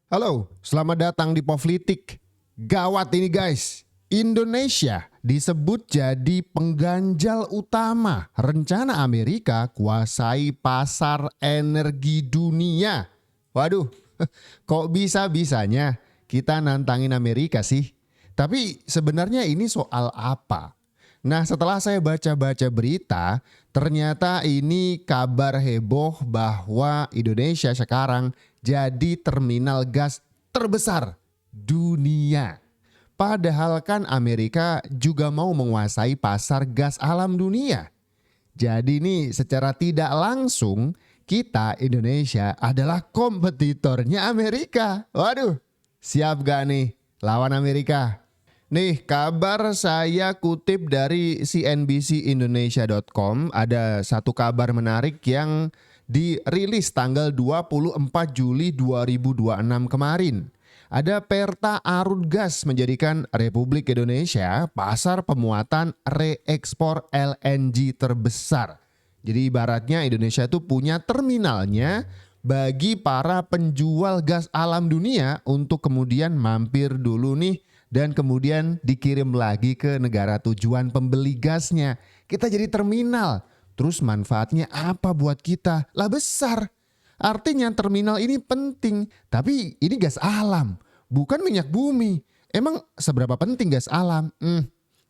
Halo, selamat datang di Povlitik. Gawat ini guys, Indonesia disebut jadi pengganjal utama rencana Amerika kuasai pasar energi dunia. Waduh, kok bisa-bisanya kita nantangin Amerika sih? Tapi sebenarnya ini soal apa? Nah, setelah saya baca-baca berita, ternyata ini kabar heboh bahwa Indonesia sekarang jadi terminal gas terbesar dunia. Padahal kan Amerika juga mau menguasai pasar gas alam dunia. Jadi nih secara tidak langsung kita Indonesia adalah kompetitornya Amerika. Waduh, siap gak nih lawan Amerika? Nih kabar saya kutip dari cnbcindonesia.com, ada satu kabar menarik yang dirilis tanggal 24 Juli 2026 kemarin. Ada Perta Arut Gas menjadikan Republik Indonesia pasar pemuatan reekspor LNG terbesar. Jadi ibaratnya Indonesia itu punya terminalnya bagi para penjual gas alam dunia untuk kemudian mampir dulu nih dan kemudian dikirim lagi ke negara tujuan pembeli gasnya. Kita jadi terminal. Terus manfaatnya apa buat kita? Lah besar. Artinya terminal ini penting. Tapi ini gas alam, bukan minyak bumi. Emang seberapa penting gas alam?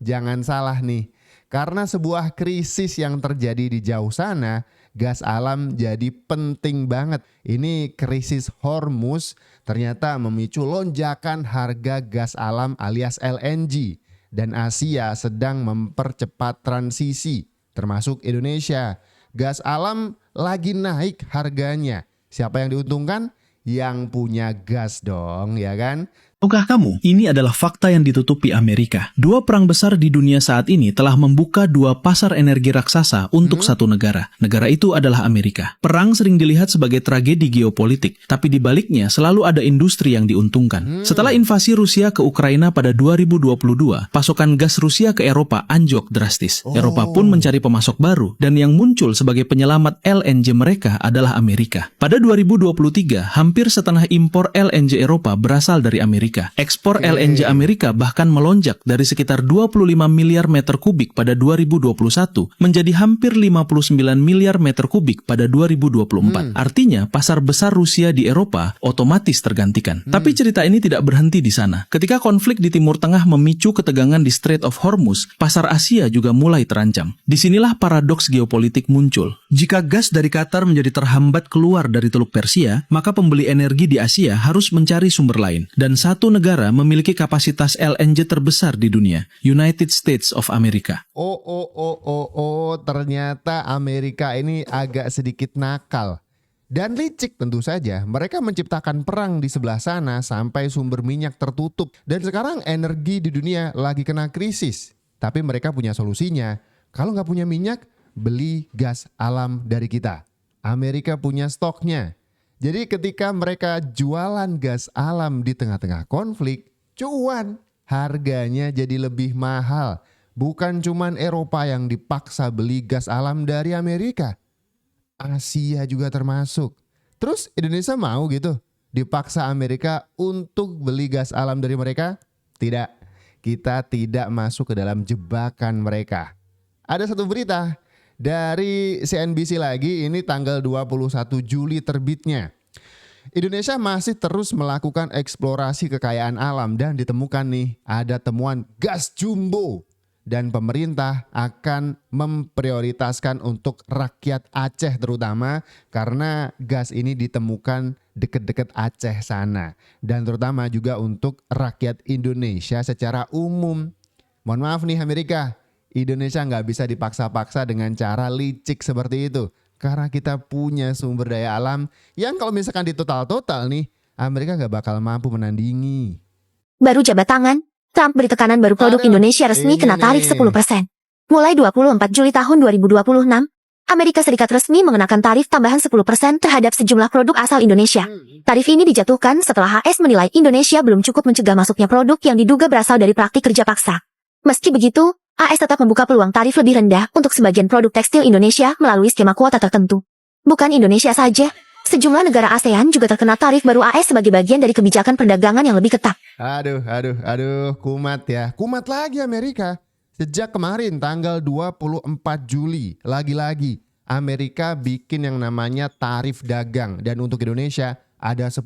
Jangan salah nih. Karena sebuah krisis yang terjadi di jauh sana, gas alam jadi penting banget. Ini krisis Hormuz ternyata memicu lonjakan harga gas alam alias LNG. Dan Asia sedang mempercepat transisi, termasuk Indonesia. Gas alam lagi naik harganya. Siapa yang diuntungkan? Yang punya gas dong, ya kan? Tahukah kamu, ini adalah fakta yang ditutupi Amerika. Dua perang besar di dunia saat ini telah membuka dua pasar energi raksasa untuk satu negara. Negara itu adalah Amerika. Perang sering dilihat sebagai tragedi geopolitik, tapi di baliknya selalu ada industri yang diuntungkan. Setelah invasi Rusia ke Ukraina pada 2022, pasokan gas Rusia ke Eropa anjlok drastis. Eropa pun mencari pemasok baru, dan yang muncul sebagai penyelamat LNG mereka adalah Amerika. Pada 2023, hampir setengah impor LNG Eropa berasal dari Amerika. Ekspor LNG Amerika bahkan melonjak dari sekitar 25 miliar meter kubik pada 2021 menjadi hampir 59 miliar meter kubik pada 2024. Artinya, pasar besar Rusia di Eropa otomatis tergantikan. Tapi cerita ini tidak berhenti di sana. Ketika konflik di Timur Tengah memicu ketegangan di Strait of Hormuz, pasar Asia juga mulai terancam. Disinilah paradoks geopolitik muncul. Jika gas dari Qatar menjadi terhambat keluar dari Teluk Persia, maka pembeli energi di Asia harus mencari sumber lain. Dan satu negara memiliki kapasitas LNG terbesar di dunia, United States of America. Ternyata Amerika ini agak sedikit nakal. Dan licik tentu saja. Mereka menciptakan perang di sebelah sana sampai sumber minyak tertutup. Dan sekarang energi di dunia lagi kena krisis. Tapi mereka punya solusinya. Kalau nggak punya minyak, beli gas alam dari kita. Amerika punya stoknya. Jadi ketika mereka jualan gas alam di tengah-tengah konflik, cuan, harganya jadi lebih mahal. Bukan cuman Eropa yang dipaksa beli gas alam dari Amerika. Asia juga termasuk. Terus Indonesia mau gitu dipaksa Amerika untuk beli gas alam dari mereka? Tidak, kita tidak masuk ke dalam jebakan mereka. Ada satu berita dari CNBC lagi, ini tanggal 21 Juli terbitnya. Indonesia masih terus melakukan eksplorasi kekayaan alam dan ditemukan nih ada temuan gas jumbo. Dan pemerintah akan memprioritaskan untuk rakyat Aceh terutama karena gas ini ditemukan dekat-dekat Aceh sana. Dan terutama juga untuk rakyat Indonesia secara umum. Mohon maaf nih Amerika, Indonesia nggak bisa dipaksa-paksa dengan cara licik seperti itu. Karena kita punya sumber daya alam yang kalau misalkan ditotal-total nih, Amerika nggak bakal mampu menandingi. Baru jabat tangan, Trump beri tekanan baru produk Indonesia resmi kena tarif 10%. Mulai 24 Juli tahun 2026, Amerika Serikat resmi mengenakan tarif tambahan 10% terhadap sejumlah produk asal Indonesia. Tarif ini dijatuhkan setelah AS menilai Indonesia belum cukup mencegah masuknya produk yang diduga berasal dari praktik kerja paksa. Meski begitu, AS tetap membuka peluang tarif lebih rendah untuk sebagian produk tekstil Indonesia melalui skema kuota tertentu. Bukan Indonesia saja, Sejumlah negara ASEAN juga terkena tarif baru AS sebagai bagian dari kebijakan perdagangan yang lebih ketat. Aduh, kumat ya. Kumat lagi Amerika. Sejak kemarin tanggal 24 Juli, lagi-lagi Amerika bikin yang namanya tarif dagang. Dan untuk Indonesia ada 10%.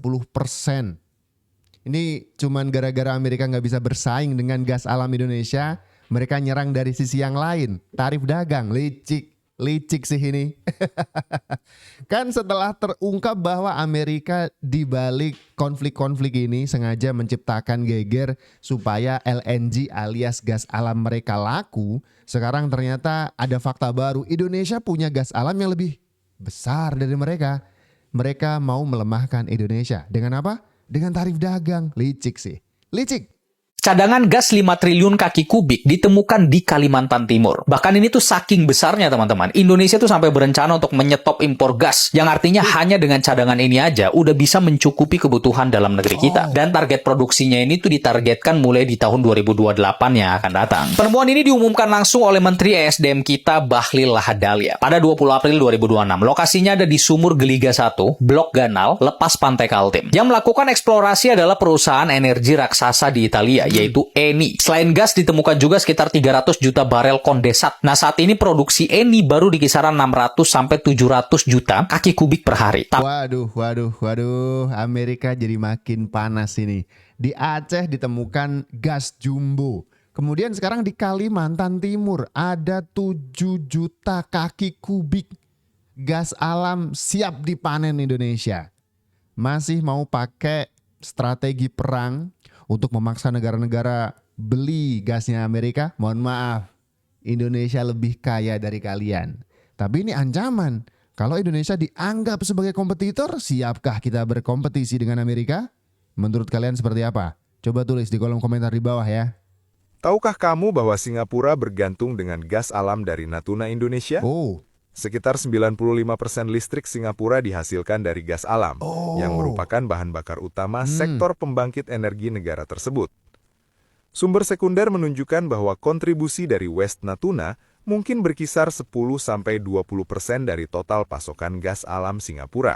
Ini cuman gara-gara Amerika nggak bisa bersaing dengan gas alam Indonesia, mereka nyerang dari sisi yang lain. Tarif dagang, licik sih ini. Kan setelah terungkap bahwa Amerika dibalik konflik-konflik ini sengaja menciptakan geger supaya LNG alias gas alam mereka laku, sekarang ternyata ada fakta baru. Indonesia punya gas alam yang lebih besar dari mereka. Mereka mau melemahkan Indonesia. Dengan apa? Dengan tarif dagang. Licik sih. Licik. Cadangan gas 5 triliun kaki kubik ditemukan di Kalimantan Timur. Bahkan ini tuh saking besarnya teman-teman. Indonesia tuh sampai berencana untuk menyetop impor gas. Yang artinya hanya dengan cadangan ini aja udah bisa mencukupi kebutuhan dalam negeri kita. Dan target produksinya ini tuh ditargetkan mulai di tahun 2028 yang akan datang. Penemuan ini diumumkan langsung oleh Menteri ESDM kita Bahlil Lahadalia pada 20 April 2026. Lokasinya ada di Sumur Geliga 1, Blok Ganal, Lepas Pantai Kaltim. Yang melakukan eksplorasi adalah perusahaan energi raksasa di Italia, yaitu Eni. Selain gas ditemukan juga sekitar 300 juta barel kondensat. Nah, saat ini produksi Eni baru di kisaran 600 sampai 700 juta kaki kubik per hari. Waduh. Amerika jadi makin panas ini. Di Aceh ditemukan gas jumbo. Kemudian sekarang di Kalimantan Timur ada 7 juta kaki kubik gas alam siap dipanen Indonesia. Masih mau pakai strategi perang untuk memaksa negara-negara beli gasnya Amerika? Mohon maaf, Indonesia lebih kaya dari kalian. Tapi ini ancaman. Kalau Indonesia dianggap sebagai kompetitor, siapkah kita berkompetisi dengan Amerika? Menurut kalian seperti apa? Coba tulis di kolom komentar di bawah ya. Tahukah kamu bahwa Singapura bergantung dengan gas alam dari Natuna Indonesia? Oh, Sekitar 95% listrik Singapura dihasilkan dari gas alam, yang merupakan bahan bakar utama sektor pembangkit energi negara tersebut. Sumber sekunder menunjukkan bahwa kontribusi dari West Natuna mungkin berkisar 10-20% dari total pasokan gas alam Singapura.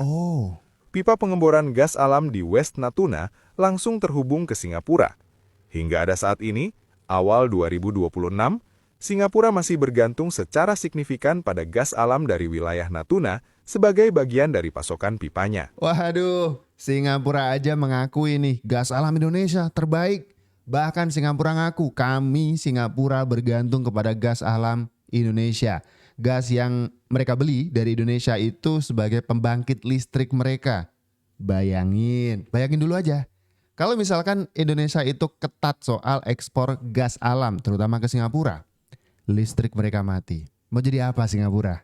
Pipa pengeboran gas alam di West Natuna langsung terhubung ke Singapura. Hingga ada saat ini, awal 2026, Singapura masih bergantung secara signifikan pada gas alam dari wilayah Natuna sebagai bagian dari pasokan pipanya. waduh, Singapura aja mengakui nih gas alam Indonesia terbaik. Bahkan Singapura ngaku kami Singapura bergantung kepada gas alam Indonesia. Gas yang mereka beli dari Indonesia itu sebagai pembangkit listrik mereka. Bayangin dulu aja. Kalau misalkan Indonesia itu ketat soal ekspor gas alam terutama ke Singapura, listrik mereka mati. Mau jadi apa Singapura?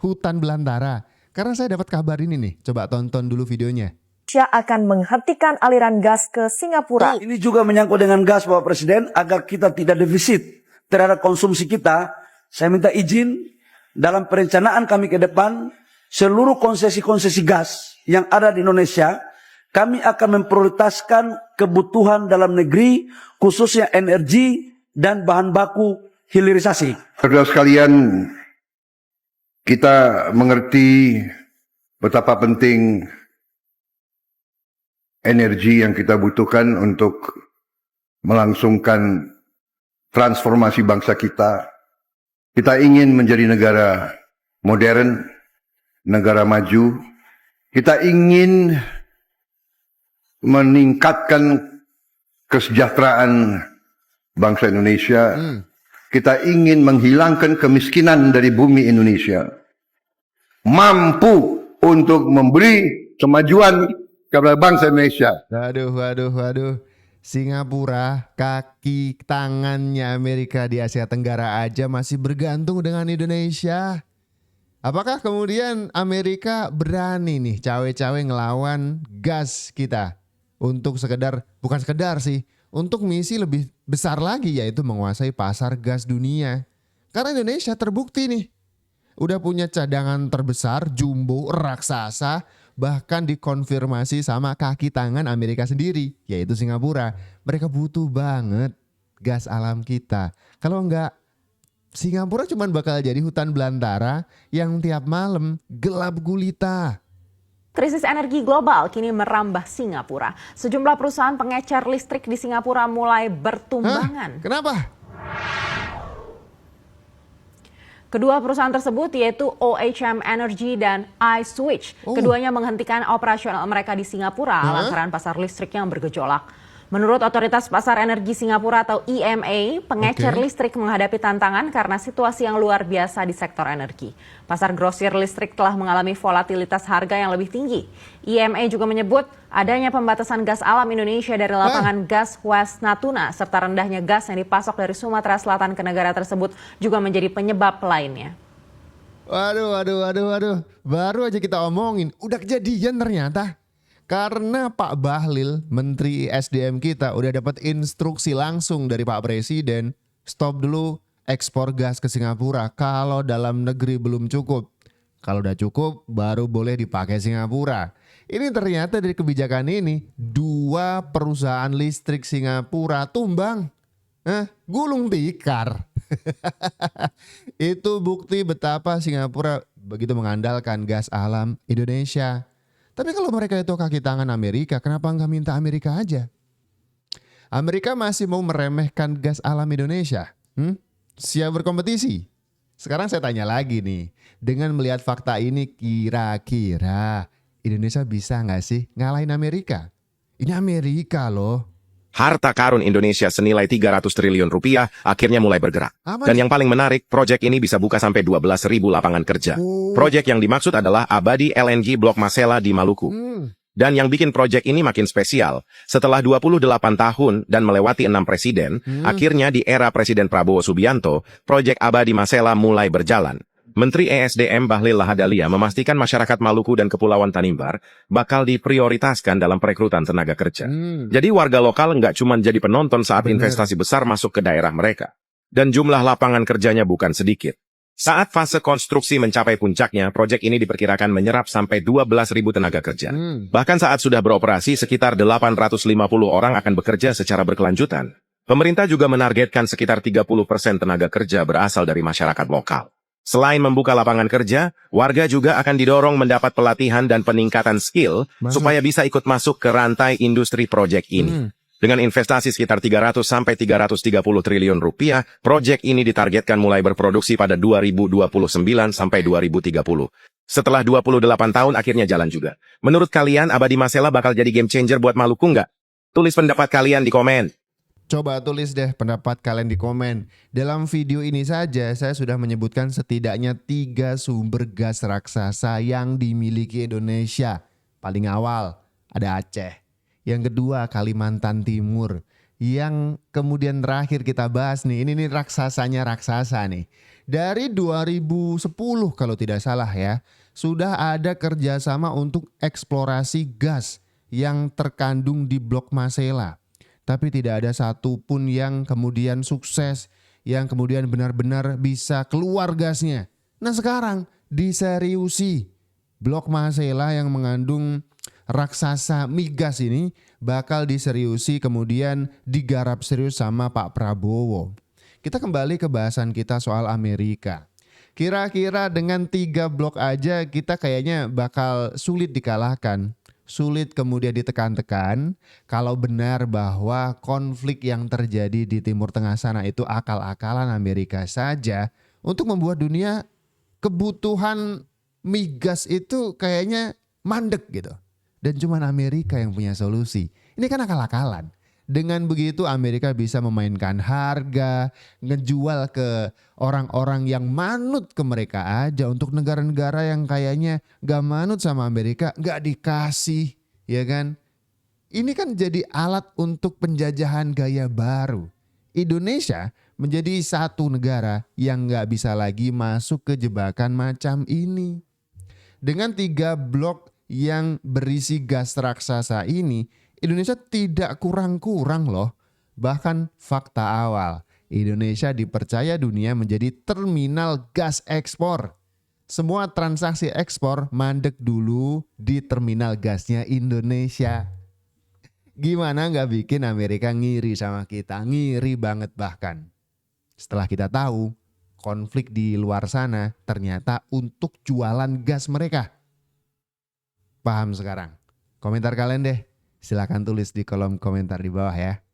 Hutan belantara. Karena saya dapat kabar ini nih. Coba tonton dulu videonya. Indonesia akan menghentikan aliran gas ke Singapura. Ini juga menyangkut dengan gas, Bapak Presiden, agar kita tidak defisit terhadap konsumsi kita. Saya minta izin dalam perencanaan kami ke depan, seluruh konsesi-konsesi gas yang ada di Indonesia, kami akan memprioritaskan kebutuhan dalam negeri, khususnya energi dan bahan baku hilirisasi. Saudara sekalian, kita mengerti betapa penting energi yang kita butuhkan untuk melangsungkan transformasi bangsa kita. Kita ingin menjadi negara modern, negara maju. Kita ingin meningkatkan kesejahteraan bangsa Indonesia. Kita ingin menghilangkan kemiskinan dari bumi Indonesia. Mampu untuk memberi kemajuan kepada bangsa Indonesia. Waduh. Singapura, kaki tangannya Amerika di Asia Tenggara aja masih bergantung dengan Indonesia. Apakah kemudian Amerika berani nih cawe-cawe ngelawan gas kita? Untuk bukan sekedar sih, untuk misi lebih besar lagi, yaitu menguasai pasar gas dunia. Karena Indonesia terbukti nih, udah punya cadangan terbesar, jumbo, raksasa, bahkan dikonfirmasi sama kaki tangan Amerika sendiri, yaitu Singapura. Mereka butuh banget gas alam kita. Kalau enggak, Singapura cuma bakal jadi hutan belantara yang tiap malam gelap gulita. Krisis energi global kini merambah Singapura. Sejumlah perusahaan pengecer listrik di Singapura mulai bertumbangan. Kenapa? Kedua perusahaan tersebut yaitu OHM Energy dan iSwitch. Keduanya menghentikan operasional mereka di Singapura lantaran pasar listrik yang bergejolak. Menurut Otoritas Pasar Energi Singapura atau EMA, pengecer listrik menghadapi tantangan karena situasi yang luar biasa di sektor energi. Pasar grosir listrik telah mengalami volatilitas harga yang lebih tinggi. EMA juga menyebut adanya pembatasan gas alam Indonesia dari lapangan gas West Natuna serta rendahnya gas yang dipasok dari Sumatera Selatan ke negara tersebut juga menjadi penyebab lainnya. Waduh. Baru aja kita omongin, udah kejadian ternyata. Karena Pak Bahlil, Menteri SDM kita, udah dapat instruksi langsung dari Pak Presiden, stop dulu ekspor gas ke Singapura kalau dalam negeri belum cukup. Kalau udah cukup, baru boleh dipakai Singapura. Ini ternyata dari kebijakan ini, 2 perusahaan listrik Singapura tumbang. Gulung tikar. Itu bukti betapa Singapura begitu mengandalkan gas alam Indonesia. Tapi kalau mereka itu kaki tangan Amerika, kenapa nggak minta Amerika aja? Amerika masih mau meremehkan gas alam Indonesia. Siap berkompetisi? Sekarang saya tanya lagi nih, dengan melihat fakta ini kira-kira Indonesia bisa nggak sih ngalahin Amerika? Ini Amerika loh. Harta karun Indonesia senilai 300 triliun rupiah akhirnya mulai bergerak. Dan yang paling menarik, proyek ini bisa buka sampai 12.000 lapangan kerja. Proyek yang dimaksud adalah Abadi LNG Blok Masela di Maluku. Dan yang bikin proyek ini makin spesial, setelah 28 tahun dan melewati 6 presiden, akhirnya di era Presiden Prabowo Subianto, proyek Abadi Masela mulai berjalan. Menteri ESDM Bahlil Lahadalia memastikan masyarakat Maluku dan Kepulauan Tanimbar bakal diprioritaskan dalam perekrutan tenaga kerja. Jadi warga lokal nggak cuma jadi penonton saat investasi besar masuk ke daerah mereka. Dan jumlah lapangan kerjanya bukan sedikit. Saat fase konstruksi mencapai puncaknya, proyek ini diperkirakan menyerap sampai 12.000 tenaga kerja. Bahkan saat sudah beroperasi, sekitar 850 orang akan bekerja secara berkelanjutan. Pemerintah juga menargetkan sekitar 30% tenaga kerja berasal dari masyarakat lokal. Selain membuka lapangan kerja, warga juga akan didorong mendapat pelatihan dan peningkatan skill supaya bisa ikut masuk ke rantai industri proyek ini. Dengan investasi sekitar 300 sampai 330 triliun rupiah, proyek ini ditargetkan mulai berproduksi pada 2029 sampai 2030. Setelah 28 tahun akhirnya jalan juga. Menurut kalian Abadi Masela bakal jadi game changer buat Maluku nggak? Tulis pendapat kalian di komen. Coba tulis deh pendapat kalian di komen. Dalam video ini saja saya sudah menyebutkan setidaknya 3 sumber gas raksasa yang dimiliki Indonesia. Paling awal ada Aceh. Yang kedua Kalimantan Timur. Yang kemudian terakhir kita bahas nih, ini nih raksasanya raksasa nih. Dari 2010 kalau tidak salah ya, sudah ada kerjasama untuk eksplorasi gas yang terkandung di Blok Masela. Tapi tidak ada satupun yang kemudian sukses, yang kemudian benar-benar bisa keluar gasnya. Nah sekarang diseriusi. Blok Masela yang mengandung raksasa migas ini bakal diseriusi kemudian digarap serius sama Pak Prabowo. Kita kembali ke bahasan kita soal Amerika. Kira-kira dengan 3 blok aja kita kayaknya bakal sulit dikalahkan. Sulit kemudian ditekan-tekan kalau benar bahwa konflik yang terjadi di Timur Tengah sana itu akal-akalan Amerika saja untuk membuat dunia kebutuhan migas itu kayaknya mandek gitu. Dan cuma Amerika yang punya solusi. Ini kan akal-akalan. Dengan begitu Amerika bisa memainkan harga, ngejual ke orang-orang yang manut ke mereka aja. Untuk negara-negara yang kayaknya gak manut sama Amerika, gak dikasih, ya kan? Ini kan jadi alat untuk penjajahan gaya baru. Indonesia menjadi satu negara yang gak bisa lagi masuk ke jebakan macam ini. Dengan 3 blok yang berisi gas raksasa ini, Indonesia tidak kurang-kurang loh. Bahkan fakta awal, Indonesia dipercaya dunia menjadi terminal gas ekspor. Semua transaksi ekspor mandek dulu di terminal gasnya Indonesia. Gimana nggak bikin Amerika ngiri sama kita? Ngiri banget bahkan. Setelah kita tahu konflik di luar sana ternyata untuk jualan gas mereka. paham sekarang? Komentar kalian deh. Silahkan tulis di kolom komentar di bawah ya.